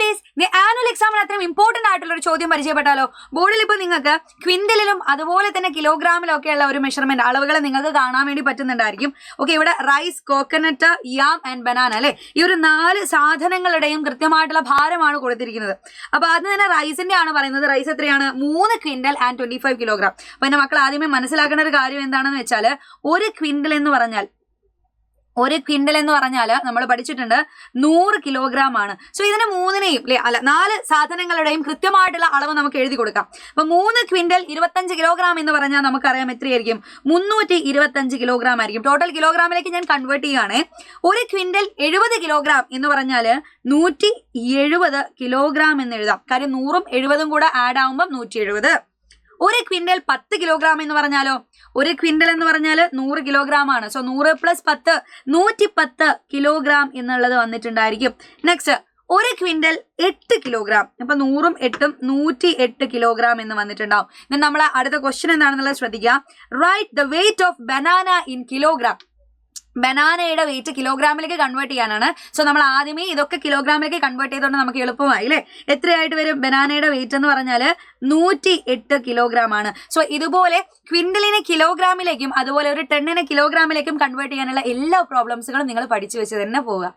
കുട്ടീസ്, annual എക്സാമിന് അത്രയും important ആയിട്ടുള്ള ഒരു ചോദ്യം പരിചയപ്പെട്ടാലോ? ബോർഡിൽ ഇപ്പോൾ നിങ്ങൾക്ക് ക്വിന്റലിലും അതുപോലെ തന്നെ കിലോഗ്രാമിലും ഒക്കെയുള്ള ഒരു മെഷർമെന്റ് അളവുകൾ നിങ്ങൾക്ക് കാണാൻ വേണ്ടി പറ്റുന്നുണ്ടായിരിക്കും. ഓക്കെ, ഇവിടെ rice, coconut, yam and banana അല്ലെ, ഈ ഒരു 4 സാധനങ്ങളുടെയും കൃത്യമായിട്ടുള്ള ഭാരമാണ് കൊടുത്തിരിക്കുന്നത്. അപ്പൊ അത് തന്നെ റൈസിന്റെ ആണ് പറയുന്നത്. റൈസ് എത്രയാണ്? 3 ക്വിന്റൽ ആൻഡ് 25 കിലോഗ്രാം. അപ്പൊ എന്റെ മക്കൾ ആദ്യമേ മനസ്സിലാക്കേണ്ട ഒരു കാര്യം എന്താണെന്ന് വെച്ചാൽ, ഒരു ക്വിന്റൽ എന്ന് പറഞ്ഞാൽ നമ്മൾ പഠിച്ചിട്ടുണ്ട് 100 കിലോഗ്രാം ആണ്. സോ ഇതിന് 4 സാധനങ്ങളുടെയും കൃത്യമായിട്ടുള്ള അളവ് നമുക്ക് എഴുതി കൊടുക്കാം. അപ്പൊ 3 ക്വിന്റൽ 25 കിലോഗ്രാം എന്ന് പറഞ്ഞാൽ നമുക്കറിയാം എത്രയായിരിക്കും? 325 കിലോഗ്രാം ആയിരിക്കും. ടോട്ടൽ കിലോഗ്രാമിലേക്ക് ഞാൻ കൺവേർട്ട് ചെയ്യുകയാണെ. ഒരു ക്വിന്റൽ 70 കിലോഗ്രാം എന്ന് പറഞ്ഞാൽ 170 കിലോഗ്രാം എന്ന് എഴുതാം. കാര്യം 100ഉം 70ഉം കൂടെ ആഡ് ആവുമ്പോൾ 170. ഒരു ക്വിന്റൽ 10 കിലോഗ്രാം എന്ന് പറഞ്ഞാലോ? ഒരു ക്വിന്റൽ എന്ന് പറഞ്ഞാൽ 100 കിലോഗ്രാം ആണ്. സോ 100 + 10 110 കിലോഗ്രാം എന്നുള്ളത് വന്നിട്ടുണ്ടായിരിക്കും. നെക്സ്റ്റ്, ഒരു ക്വിന്റൽ 8 കിലോഗ്രാം. അപ്പൊ 100ഉം 8ഉം 108 കിലോഗ്രാം എന്ന് വന്നിട്ടുണ്ടാവും. ഇനി നമ്മളെ അടുത്ത ക്വസ്റ്റ്യൻ എന്താണെന്നുള്ളത് ശ്രദ്ധിക്കുക. Write the weight of banana in kilogram. ബനാനയുടെ വെയിറ്റ് കിലോഗ്രാമിലേക്ക് കൺവേർട്ട് ചെയ്യാനാണ്. സോ നമ്മൾ ആദ്യമേ ഇതൊക്കെ കിലോഗ്രാമിലേക്ക് കൺവേർട്ട് ചെയ്തുകൊണ്ട് നമുക്ക് എളുപ്പമായി അല്ലേ? എത്രയായിട്ട് വരും? ബനാനയുടെ വെയിറ്റ് എന്ന് പറഞ്ഞാൽ 108 കിലോഗ്രാം ആണ്. സോ ഇതുപോലെ ക്വിന്റലിനെ കിലോഗ്രാമിലേക്കും അതുപോലെ ഒരു ടണ്ണിനെ കിലോഗ്രാമിലേക്കും കൺവേർട്ട് ചെയ്യാനുള്ള എല്ലാ പ്രോബ്ലംസുകളും നിങ്ങൾ പഠിച്ചു വെച്ച് തന്നെ പോവുക.